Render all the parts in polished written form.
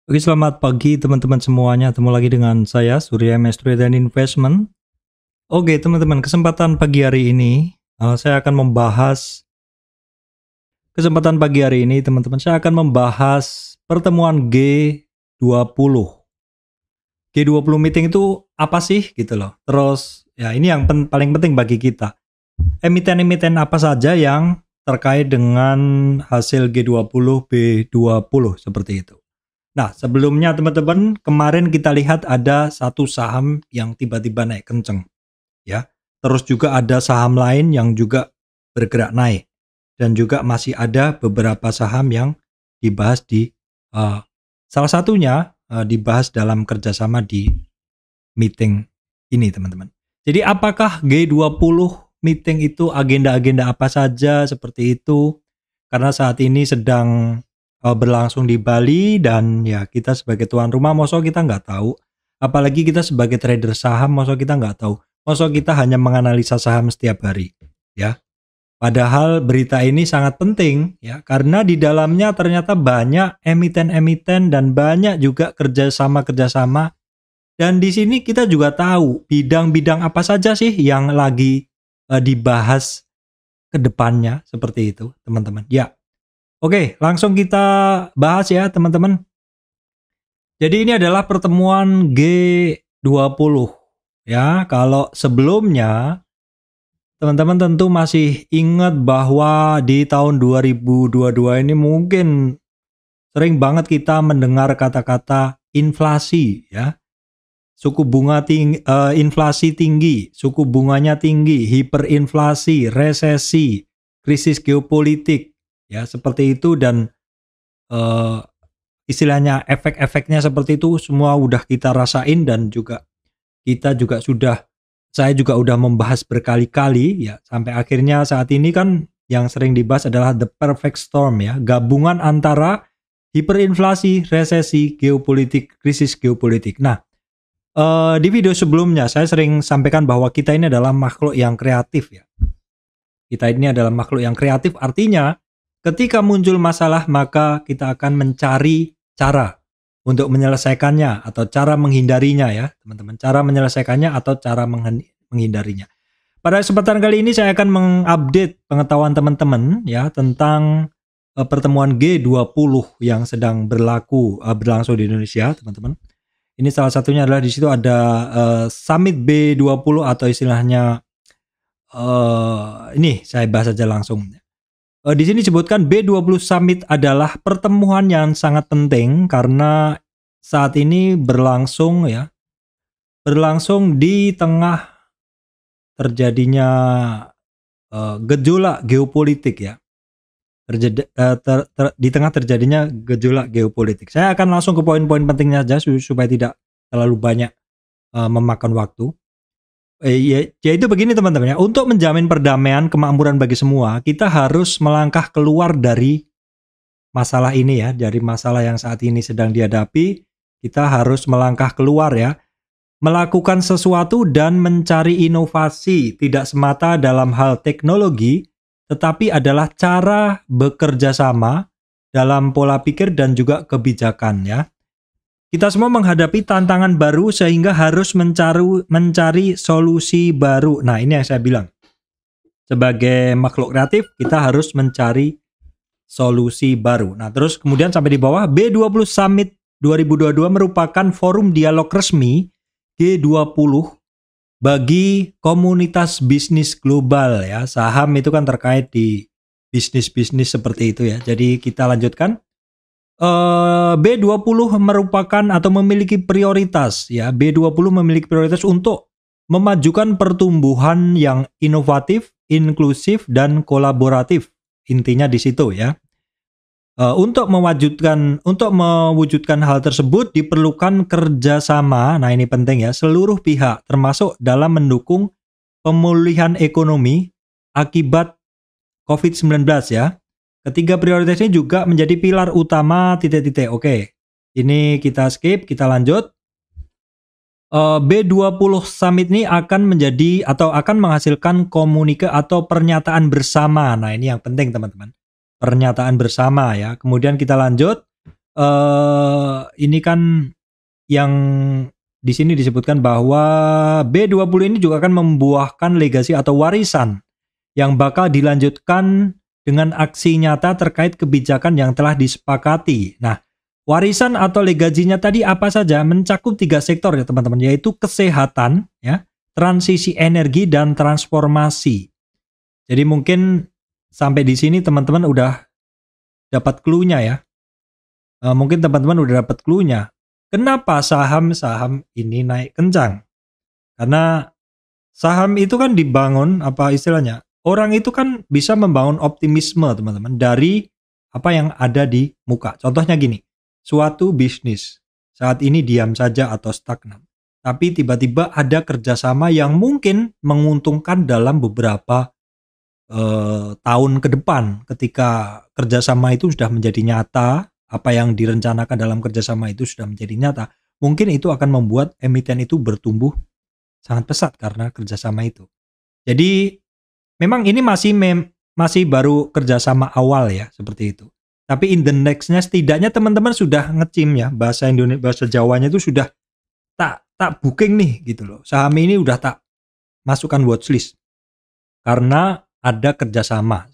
Oke, selamat pagi teman-teman semuanya. Ketemu lagi dengan saya, Surya MS Trade and Investment. Oke, teman-teman, kesempatan pagi hari ini saya akan membahas saya akan membahas pertemuan G20. G20 meeting itu apa sih gitu loh. Terus ya ini yang paling penting bagi kita. Emiten-emiten apa saja yang terkait dengan hasil G20 B20 seperti itu. Nah, sebelumnya teman-teman, kemarin kita lihat ada satu saham yang tiba-tiba naik kenceng, ya. Terus juga ada saham lain yang juga bergerak naik. Dan juga masih ada beberapa saham yang dibahas salah satunya dibahas dalam kerjasama di meeting ini, teman-teman. Jadi apakah G20 meeting itu agenda-agenda apa saja seperti itu? Karena saat ini sedang berlangsung di Bali dan ya kita sebagai tuan rumah mosok kita nggak tahu, apalagi kita sebagai trader saham mosok kita nggak tahu, mosok kita hanya menganalisa saham setiap hari ya. Padahal berita ini sangat penting ya, karena di dalamnya ternyata banyak emiten-emiten dan banyak juga kerjasama dan di sini kita juga tahu bidang-bidang apa saja sih yang lagi dibahas ke depannya seperti itu teman-teman ya. Oke, langsung kita bahas ya teman-teman. Jadi ini adalah pertemuan G20 ya. Kalau sebelumnya teman-teman tentu masih ingat bahwa di tahun 2022 ini mungkin sering banget kita mendengar kata-kata inflasi ya. Suku bunga tinggi, inflasi tinggi, suku bunganya tinggi, hiperinflasi, resesi, krisis geopolitik. Ya, seperti itu dan istilahnya efek-efeknya seperti itu semua udah kita rasain dan juga saya juga udah membahas berkali-kali ya, sampai akhirnya saat ini kan yang sering dibahas adalah the perfect storm ya, gabungan antara hiperinflasi, resesi, geopolitik, krisis geopolitik. Nah, di video sebelumnya saya sering sampaikan bahwa kita ini adalah makhluk yang kreatif ya. Kita ini adalah makhluk yang kreatif, artinya ketika muncul masalah, maka kita akan mencari cara untuk menyelesaikannya atau cara menghindarinya ya, teman-teman. Cara menyelesaikannya atau cara menghindarinya. Pada kesempatan kali ini saya akan mengupdate pengetahuan teman-teman ya tentang pertemuan G20 yang sedang berlangsung di Indonesia, teman-teman. Ini salah satunya adalah di situ ada Summit B20 atau istilahnya ini saya bahas aja langsung. Di sini disebutkan B20 Summit adalah pertemuan yang sangat penting karena saat ini berlangsung di tengah terjadinya gejolak geopolitik ya. Di tengah terjadinya gejolak geopolitik. Saya akan langsung ke poin-poin pentingnya saja supaya tidak terlalu banyak memakan waktu. Yaitu begini teman-teman ya, untuk menjamin perdamaian kemakmuran bagi semua, kita harus melangkah keluar dari masalah ini ya, dari masalah yang saat ini sedang dihadapi. Kita harus melangkah keluar ya, melakukan sesuatu dan mencari inovasi, tidak semata dalam hal teknologi, tetapi adalah cara bekerja sama dalam pola pikir dan juga kebijakan ya. Kita semua menghadapi tantangan baru sehingga harus mencari solusi baru. Nah, ini yang saya bilang. Sebagai makhluk kreatif, kita harus mencari solusi baru. Nah, terus kemudian sampai di bawah, B20 Summit 2022 merupakan forum dialog resmi G20 bagi komunitas bisnis global ya. Saham itu kan terkait di bisnis-bisnis seperti itu ya. Jadi kita lanjutkan. B20 merupakan atau memiliki prioritas ya. B20 memiliki prioritas untuk memajukan pertumbuhan yang inovatif, inklusif dan kolaboratif. Intinya di situ ya. Untuk mewujudkan hal tersebut diperlukan kerjasama. Nah, ini penting ya, seluruh pihak termasuk dalam mendukung pemulihan ekonomi akibat COVID-19 ya. Ketiga prioritas ini juga menjadi pilar utama ... Oke, ini kita skip, kita lanjut. B20 Summit ini akan menjadi atau akan menghasilkan komunike atau pernyataan bersama. Nah, ini yang penting teman-teman. Pernyataan bersama ya. Kemudian kita lanjut. ini kan yang di sini disebutkan bahwa B20 ini juga akan membuahkan legasi atau warisan yang bakal dilanjutkan dengan aksi nyata terkait kebijakan yang telah disepakati. Nah, warisan atau legasinya tadi apa saja? Mencakup 3 sektor ya teman-teman, yaitu kesehatan, ya, transisi energi, dan transformasi. Jadi mungkin sampai di sini teman-teman udah dapat clue-nya ya. Mungkin teman-teman udah dapat clue-nya. Kenapa saham-saham ini naik kencang? Karena saham itu kan dibangun, apa istilahnya? Orang itu kan bisa membangun optimisme teman-teman dari apa yang ada di muka. Contohnya gini, suatu bisnis saat ini diam saja atau stagnan. Tapi tiba-tiba ada kerjasama yang mungkin menguntungkan dalam beberapa tahun ke depan. Ketika kerjasama itu sudah menjadi nyata, apa yang direncanakan dalam kerjasama itu sudah menjadi nyata, mungkin itu akan membuat emiten itu bertumbuh sangat pesat karena kerjasama itu. Jadi memang ini masih baru kerjasama awal ya, seperti itu. Tapi in the next-nya setidaknya teman-teman sudah ngecim ya, bahasa Indonesia, bahasa Jawanya itu sudah tak booking nih gitu loh. Saham ini udah tak masukkan watchlist karena ada kerjasama.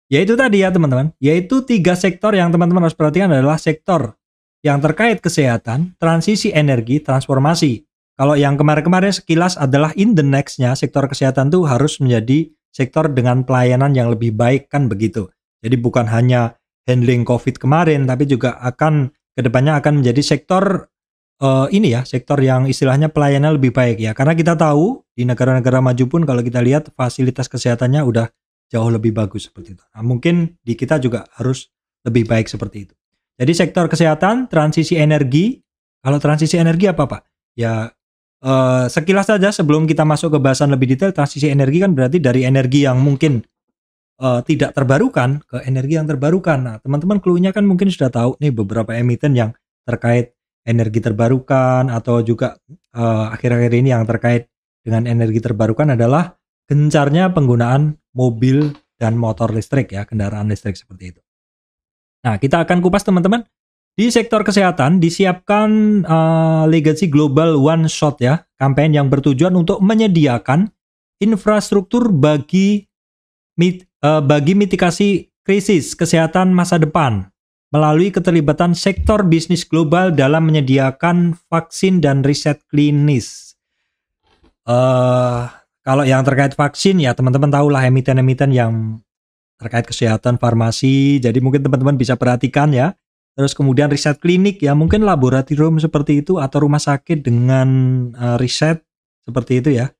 Yaitu tadi ya teman-teman, yaitu 3 sektor yang teman-teman harus perhatikan adalah sektor yang terkait kesehatan, transisi energi, transformasi. Kalau yang kemarin-kemarin sekilas adalah in the next-nya, sektor kesehatan tuh harus menjadi sektor dengan pelayanan yang lebih baik kan begitu. Jadi bukan hanya handling COVID kemarin, tapi juga akan kedepannya akan menjadi sektor ini ya, sektor yang istilahnya pelayanan lebih baik ya. Karena kita tahu di negara-negara maju pun kalau kita lihat fasilitas kesehatannya udah jauh lebih bagus seperti itu. Nah, mungkin di kita juga harus lebih baik seperti itu. Jadi sektor kesehatan, transisi energi. Kalau transisi energi apa Pak? Ya sekilas saja sebelum kita masuk ke bahasan lebih detail, transisi energi kan berarti dari energi yang mungkin tidak terbarukan ke energi yang terbarukan. Nah, teman-teman clue-nya kan mungkin sudah tahu nih beberapa emiten yang terkait energi terbarukan atau juga akhir-akhir ini yang terkait dengan energi terbarukan adalah gencarnya penggunaan mobil dan motor listrik ya, kendaraan listrik seperti itu. Nah, kita akan kupas teman-teman. Di sektor kesehatan disiapkan Legacy Global One Shot ya, kampanye yang bertujuan untuk menyediakan infrastruktur bagi mitigasi krisis kesehatan masa depan melalui keterlibatan sektor bisnis global dalam menyediakan vaksin dan riset klinis. Kalau yang terkait vaksin ya teman-teman tahulah emiten-emiten yang terkait kesehatan farmasi. Jadi mungkin teman-teman bisa perhatikan ya. Terus kemudian riset klinik ya, mungkin laboratorium seperti itu atau rumah sakit dengan riset seperti itu ya.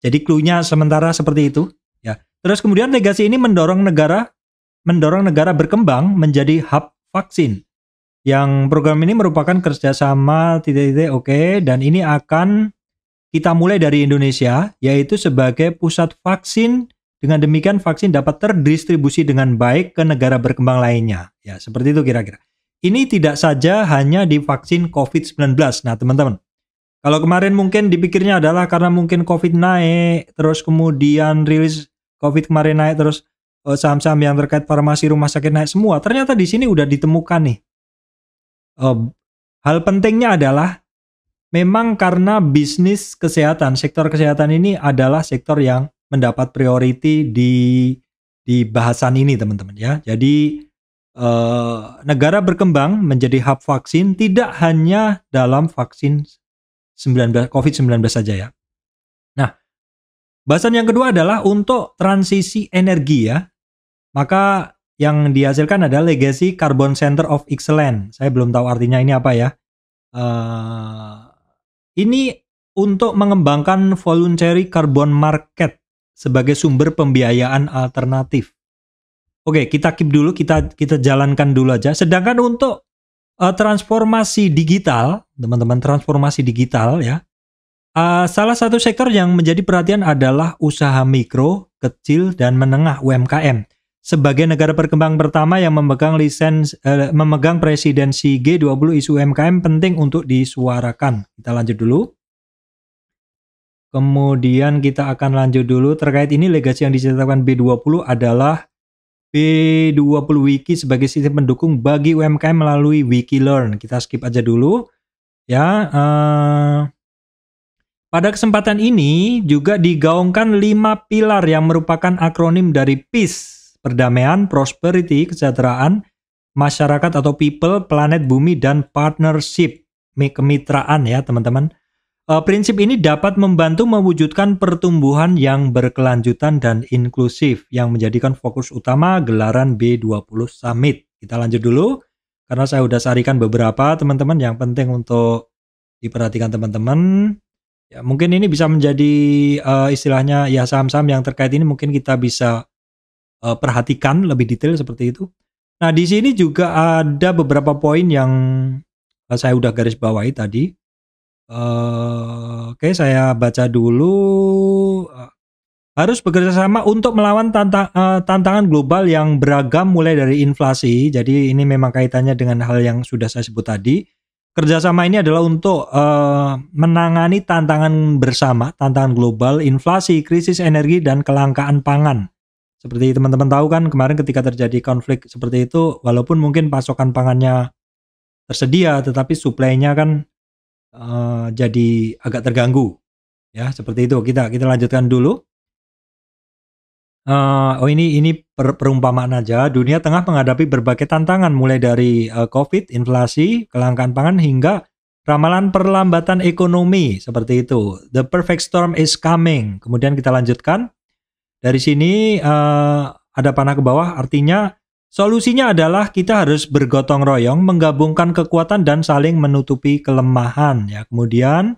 Jadi clue-nya sementara seperti itu ya. Terus kemudian legasi ini mendorong negara berkembang menjadi hub vaksin. Yang program ini merupakan kerjasama oke, dan ini akan kita mulai dari Indonesia, yaitu sebagai pusat vaksin. Dengan demikian vaksin dapat terdistribusi dengan baik ke negara berkembang lainnya. Ya, seperti itu kira-kira. Ini tidak saja hanya di vaksin COVID-19. Nah, teman-teman, kalau kemarin mungkin dipikirnya adalah karena mungkin COVID naik, terus kemudian rilis COVID kemarin naik, terus saham-saham yang terkait farmasi rumah sakit naik semua. Ternyata di sini udah ditemukan nih. Hal pentingnya adalah memang karena bisnis kesehatan, sektor kesehatan ini adalah sektor yang mendapat priority di bahasan ini teman-teman ya. Jadi negara berkembang menjadi hub vaksin tidak hanya dalam vaksin COVID-19 saja ya. Nah, bahasan yang kedua adalah untuk transisi energi ya. Maka yang dihasilkan adalah Legacy Carbon Center of Excellence. Saya belum tahu artinya ini apa ya. Ini untuk mengembangkan voluntary carbon market sebagai sumber pembiayaan alternatif. Oke, kita keep dulu, kita jalankan dulu aja. Sedangkan untuk transformasi digital, teman-teman, transformasi digital ya. Salah satu sektor yang menjadi perhatian adalah usaha mikro, kecil, dan menengah UMKM. Sebagai negara berkembang pertama yang memegang presidensi G20, isu UMKM penting untuk disuarakan. Kita lanjut dulu. Kemudian kita akan lanjut dulu terkait ini legasi yang dicetakkan B20 adalah B20 Wiki sebagai sistem pendukung bagi UMKM melalui Wikilearn. Kita skip aja dulu ya. Pada kesempatan ini juga digaungkan 5 pilar yang merupakan akronim dari Peace, perdamaian, prosperity, kesejahteraan, masyarakat atau people, planet bumi, dan partnership, kemitraan ya teman-teman. Prinsip ini dapat membantu mewujudkan pertumbuhan yang berkelanjutan dan inklusif yang menjadikan fokus utama gelaran B20 Summit. Kita lanjut dulu, karena saya udah sarikan beberapa teman-teman yang penting untuk diperhatikan teman-teman. Ya, mungkin ini bisa menjadi istilahnya ya saham-saham yang terkait ini mungkin kita bisa perhatikan lebih detail seperti itu. Nah, di sini juga ada beberapa poin yang saya udah garis bawahi tadi. Oke, saya baca dulu. Harus bekerja sama untuk melawan tantangan global yang beragam mulai dari inflasi. Jadi ini memang kaitannya dengan hal yang sudah saya sebut tadi. Kerjasama ini adalah untuk menangani tantangan bersama, tantangan global, inflasi, krisis energi, dan kelangkaan pangan. Seperti teman-teman tahu kan kemarin ketika terjadi konflik seperti itu, walaupun mungkin pasokan pangannya tersedia, tetapi suplainya kan jadi agak terganggu. Ya, seperti itu. Kita lanjutkan dulu. Ini perumpamaan aja. Dunia tengah menghadapi berbagai tantangan mulai dari COVID, inflasi, kelangkaan pangan hingga ramalan perlambatan ekonomi seperti itu. The perfect storm is coming. Kemudian kita lanjutkan. Dari sini ada panah ke bawah, artinya solusinya adalah kita harus bergotong royong, menggabungkan kekuatan dan saling menutupi kelemahan. Ya, kemudian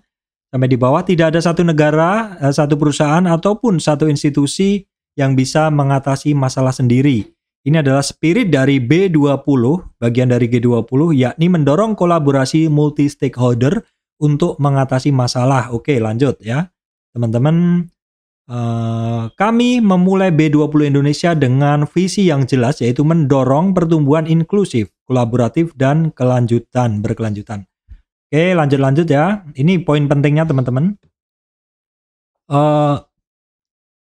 sampai di bawah tidak ada satu negara, satu perusahaan ataupun satu institusi yang bisa mengatasi masalah sendiri. Ini adalah spirit dari B20, bagian dari G20, yakni mendorong kolaborasi multi-stakeholder untuk mengatasi masalah. Oke, lanjut ya. Teman-teman, kami memulai B20 Indonesia dengan visi yang jelas, yaitu mendorong pertumbuhan inklusif, kolaboratif, dan berkelanjutan. Oke, lanjut ya. Ini poin pentingnya teman-teman.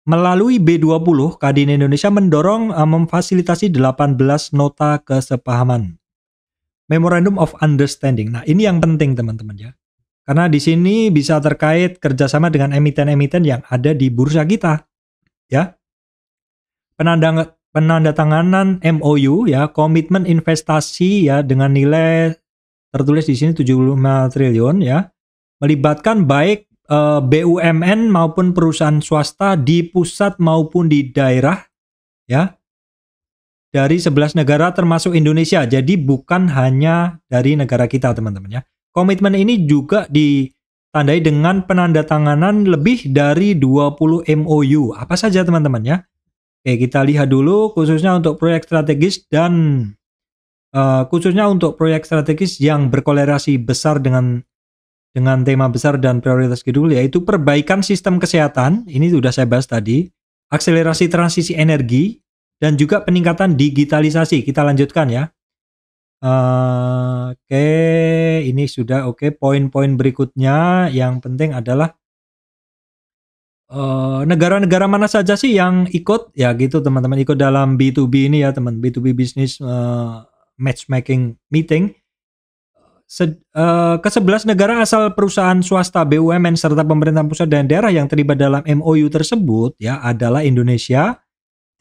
Melalui B20, Kadin Indonesia mendorong memfasilitasi 18 nota kesepahaman. Memorandum of Understanding. Nah, ini yang penting teman-teman ya. Karena di sini bisa terkait kerjasama dengan emiten-emiten yang ada di bursa kita. Ya. Penandatanganan MOU ya, komitmen investasi ya dengan nilai tertulis di sini 75 triliun ya. Melibatkan baik BUMN maupun perusahaan swasta di pusat maupun di daerah ya, dari 11 negara termasuk Indonesia. Jadi bukan hanya dari negara kita teman-teman ya. Komitmen ini juga ditandai dengan penandatanganan lebih dari 20 MOU. Apa saja teman-teman ya? Oke, kita lihat dulu khususnya untuk proyek strategis dan khususnya untuk proyek strategis yang berkolerasi besar dengan tema besar dan prioritas G20, yaitu perbaikan sistem kesehatan, ini sudah saya bahas tadi, akselerasi transisi energi, dan juga peningkatan digitalisasi. Kita lanjutkan ya. Oke, ini sudah oke. Poin-poin berikutnya yang penting adalah negara-negara mana saja sih yang ikut, ya gitu teman-teman, ikut dalam B2B ini ya teman, B2B Business Matchmaking Meeting. Ke-11 negara asal perusahaan swasta, BUMN, serta pemerintah pusat dan daerah yang terlibat dalam MOU tersebut ya adalah Indonesia,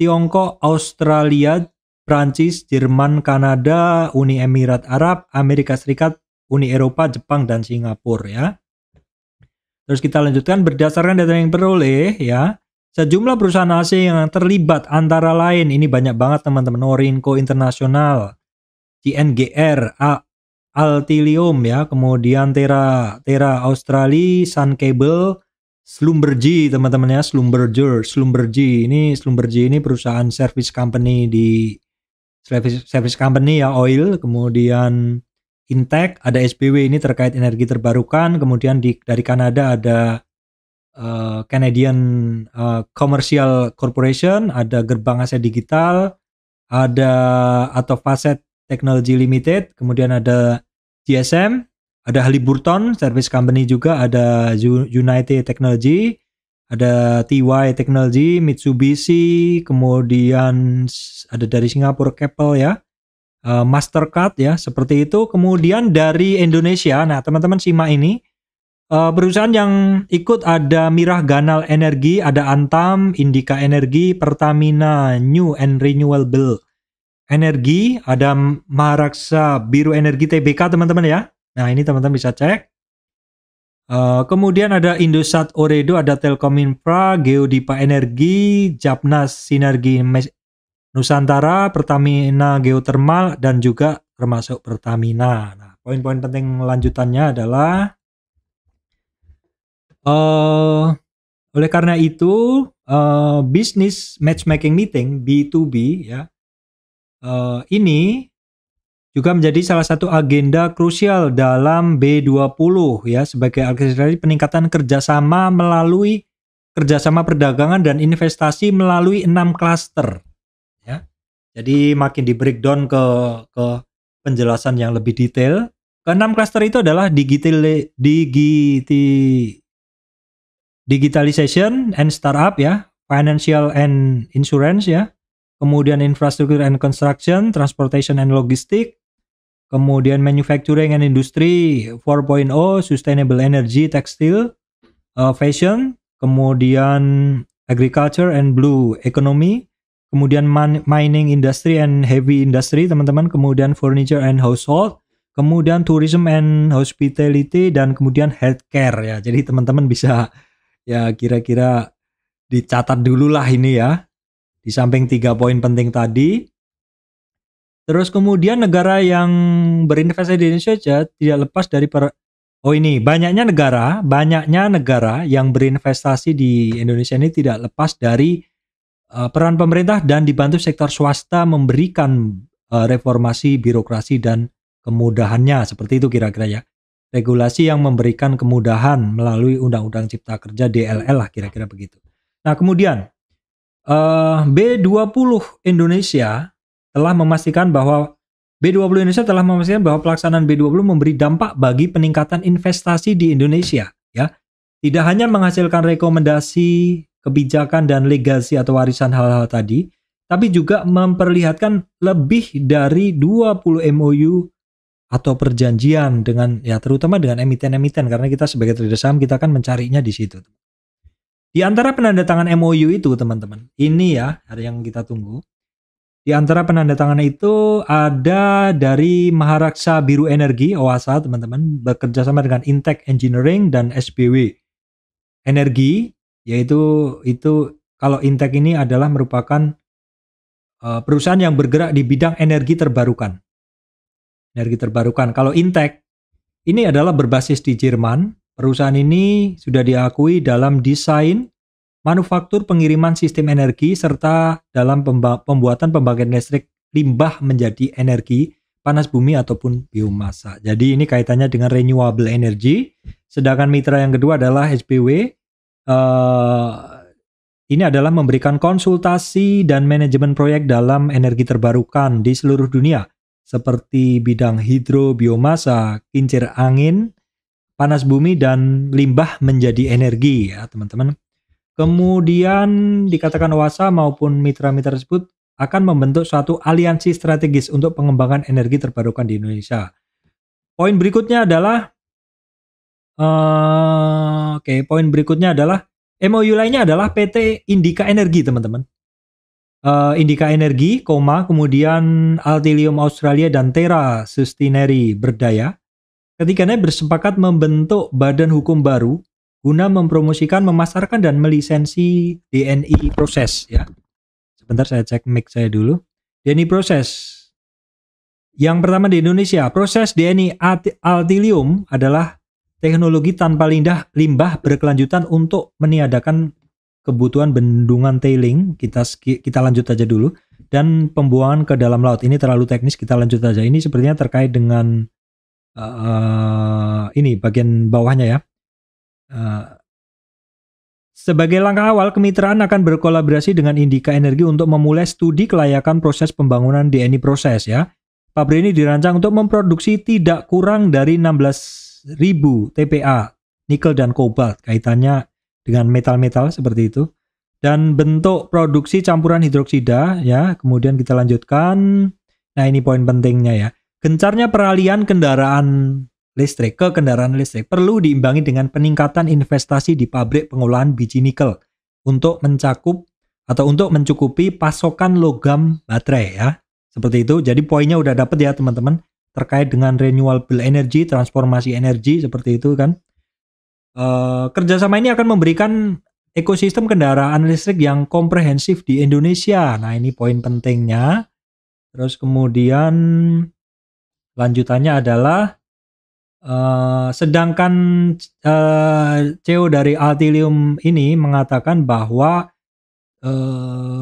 Tiongkok, Australia, Prancis, Jerman, Kanada, Uni Emirat Arab, Amerika Serikat, Uni Eropa, Jepang, dan Singapura ya. Terus kita lanjutkan, berdasarkan data yang peroleh ya, sejumlah perusahaan asing yang terlibat antara lain, ini banyak banget teman-teman, Orinco International, CNGR, Altilium ya, kemudian Terra Australia, Sun Cable, Schlumberger teman-teman ya, Schlumberger ini perusahaan service company ya, oil, kemudian Intech, ada SBW ini terkait energi terbarukan, kemudian dari Kanada ada Canadian Commercial Corporation, ada Gerbang Asia Digital, ada Facet Technology Limited, kemudian ada GSM, ada Halliburton Service Company juga, ada United Technology, ada TY Technology, Mitsubishi, kemudian ada dari Singapura Keppel ya, Mastercard ya, seperti itu. Kemudian dari Indonesia, nah teman-teman simak ini, perusahaan yang ikut ada Mirah Ganal Energi, ada Antam, Indika Energi, Pertamina New and Renewable Energi, ada Maharaksa Biru Energi Tbk teman-teman ya. Nah ini teman-teman bisa cek. Kemudian ada Indosat Ooredoo, ada Telkom Infra, Geodipa Energi, Japnas Sinergi Nusantara, Pertamina Geothermal, dan juga termasuk Pertamina. Nah, poin-poin penting lanjutannya adalah oleh karena itu business matchmaking meeting B2B ya, ini juga menjadi salah satu agenda krusial dalam B20 ya, sebagai akselerasi peningkatan kerjasama melalui kerjasama perdagangan dan investasi melalui 6 klaster ya. Jadi makin di breakdown ke penjelasan yang lebih detail. Ke-6 klaster itu adalah digitalization and startup ya, financial and insurance ya, kemudian infrastructure and construction, transportation and logistik, kemudian manufacturing and industry 4.0, sustainable energy, textile, fashion, kemudian agriculture and blue economy, kemudian mining industry and heavy industry teman-teman, kemudian furniture and household, kemudian tourism and hospitality, dan kemudian healthcare ya. Jadi teman-teman bisa ya kira-kira dicatat dulu lah ini ya, di samping 3 poin penting tadi. Terus kemudian negara yang berinvestasi di Indonesia tidak lepas dari banyaknya negara yang berinvestasi di Indonesia ini tidak lepas dari peran pemerintah dan dibantu sektor swasta memberikan reformasi birokrasi dan kemudahannya, seperti itu kira-kira ya. Regulasi yang memberikan kemudahan melalui Undang-Undang Cipta Kerja DLL lah, kira-kira begitu. Nah kemudian B20 Indonesia telah memastikan bahwa pelaksanaan B20 memberi dampak bagi peningkatan investasi di Indonesia ya. Tidak hanya menghasilkan rekomendasi, kebijakan dan legasi atau warisan hal-hal tadi, tapi juga memperlihatkan lebih dari 20 MOU atau perjanjian dengan ya, terutama dengan emiten-emiten, karena kita sebagai trader saham kita kan mencarinya di situ. Di antara penandatangan MOU itu teman-teman, ini ya yang kita tunggu. Di antara penandatangan itu ada dari Maharaksa Biru Energi (OASA) teman-teman, bekerja sama dengan Intech Engineering dan SBW Energi, yaitu kalau Intech ini adalah merupakan perusahaan yang bergerak di bidang energi terbarukan. Kalau Intech ini adalah berbasis di Jerman. Perusahaan ini sudah diakui dalam desain, manufaktur, pengiriman sistem energi, serta dalam pembuatan pembangkit listrik limbah menjadi energi panas bumi ataupun biomasa. Jadi ini kaitannya dengan renewable energy. Sedangkan mitra yang kedua adalah SBW. Ini adalah memberikan konsultasi dan manajemen proyek dalam energi terbarukan di seluruh dunia, seperti bidang hidro, biomasa, kincir angin, panas bumi, dan limbah menjadi energi ya teman-teman. Kemudian dikatakan OASA maupun mitra-mitra tersebut akan membentuk suatu aliansi strategis untuk pengembangan energi terbarukan di Indonesia. Poin berikutnya adalah MOU lainnya adalah PT Indika Energi teman-teman. Indika Energi, kemudian Altilium Australia dan Terra Sustineri Berdaya. Ketiganya bersepakat membentuk badan hukum baru guna mempromosikan, memasarkan, dan melisensi DNI proses ya. Sebentar saya cek mic saya dulu. DNI proses. Yang pertama di Indonesia, proses DNI Altilium adalah teknologi tanpa limbah berkelanjutan untuk meniadakan kebutuhan bendungan tailing. Kita lanjut aja dulu. Dan pembuangan ke dalam laut. Ini terlalu teknis, kita lanjut aja. Ini sepertinya terkait dengan ini bagian bawahnya ya. Sebagai langkah awal, kemitraan akan berkolaborasi dengan Indika Energi untuk memulai studi kelayakan proses pembangunan DNI proses ya. Pabrik ini dirancang untuk memproduksi tidak kurang dari 16.000 TPA nikel dan kobalt, kaitannya dengan metal-metal seperti itu. Dan bentuk produksi campuran hidroksida ya. Kemudian kita lanjutkan. Nah, ini poin pentingnya ya. Gencarnya peralihan kendaraan listrik ke kendaraan listrik perlu diimbangi dengan peningkatan investasi di pabrik pengolahan biji nikel untuk mencukupi pasokan logam baterai ya. Seperti itu. Jadi poinnya udah dapet ya teman-teman, terkait dengan renewable energy, transformasi energi seperti itu kan. Kerjasama ini akan memberikan ekosistem kendaraan listrik yang komprehensif di Indonesia. Nah, ini poin pentingnya. Terus kemudian lanjutannya adalah sedangkan CEO dari Altilium ini mengatakan bahwa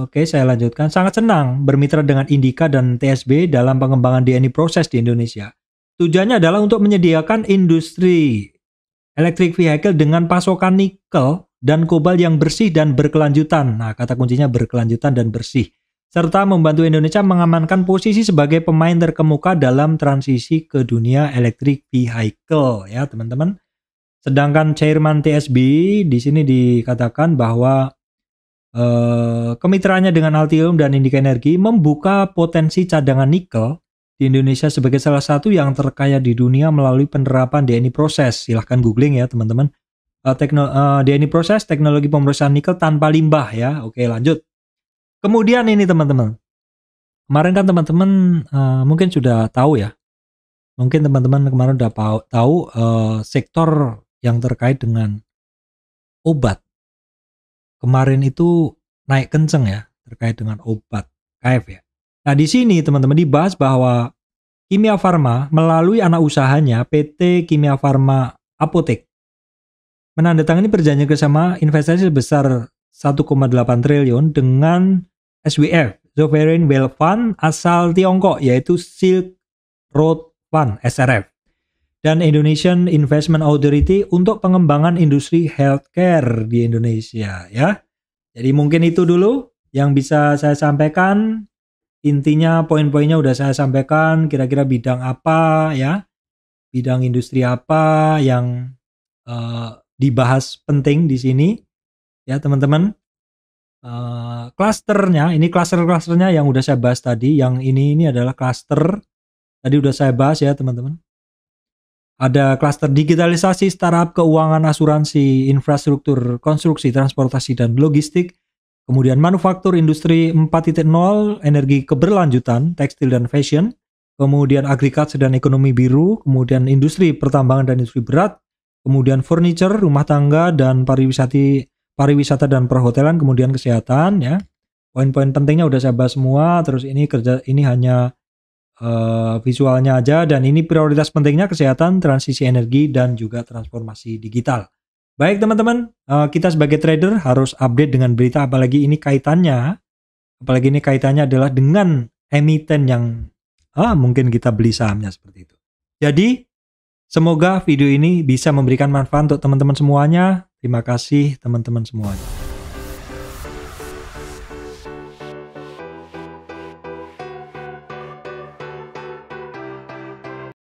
oke, saya lanjutkan. Sangat senang bermitra dengan Indika dan TSB dalam pengembangan DNA proses di Indonesia. Tujuannya adalah untuk menyediakan industri electric vehicle dengan pasokan nikel dan kobalt yang bersih dan berkelanjutan. Nah, kata kuncinya berkelanjutan dan bersih. Serta membantu Indonesia mengamankan posisi sebagai pemain terkemuka dalam transisi ke dunia electric vehicle ya, teman-teman. Sedangkan Chairman TSB di sini dikatakan bahwa kemitraannya dengan Altilium dan Indika Energi membuka potensi cadangan nikel di Indonesia sebagai salah satu yang terkaya di dunia melalui penerapan DNA proses. Silahkan googling ya teman-teman. DNA proses, teknologi pemrosesan nikel tanpa limbah ya. Oke, lanjut. Kemudian ini teman-teman. Kemarin kan teman-teman mungkin sudah tahu ya. Mungkin teman-teman kemarin udah tahu sektor yang terkait dengan obat. Kemarin itu naik kenceng ya terkait dengan obat KF ya. Nah, di sini teman-teman dibahas bahwa Kimia Farma melalui anak usahanya PT Kimia Farma Apotek menandatangani perjanjian kerjasama investasi sebesar 1,8 triliun dengan SWF, Sovereign Wealth Fund asal Tiongkok, yaitu Silk Road Fund SRF, dan Indonesian Investment Authority untuk pengembangan industri healthcare di Indonesia ya. Jadi mungkin itu dulu yang bisa saya sampaikan. Intinya poin-poinnya udah saya sampaikan, kira-kira bidang apa ya, bidang industri apa yang dibahas penting di sini ya teman-teman. Klasternya, ini klaster-klasternya yang udah saya bahas tadi. Yang ini adalah klaster tadi udah saya bahas ya teman-teman. Ada klaster digitalisasi, startup, keuangan, asuransi, infrastruktur, konstruksi, transportasi, dan logistik. Kemudian manufaktur, industri 4.0, energi keberlanjutan, tekstil dan fashion. Kemudian agrikultur dan ekonomi biru. Kemudian industri pertambangan dan industri berat. Kemudian furniture, rumah tangga, dan pariwisata dan perhotelan, kemudian kesehatan ya. Poin-poin pentingnya udah saya bahas semua. Terus ini hanya visualnya aja, dan ini prioritas pentingnya kesehatan, transisi energi, dan juga transformasi digital. Baik teman-teman, kita sebagai trader harus update dengan berita, apalagi ini kaitannya adalah dengan emiten yang mungkin kita beli sahamnya seperti itu. Jadi semoga video ini bisa memberikan manfaat untuk teman-teman semuanya. Terima kasih teman-teman semuanya.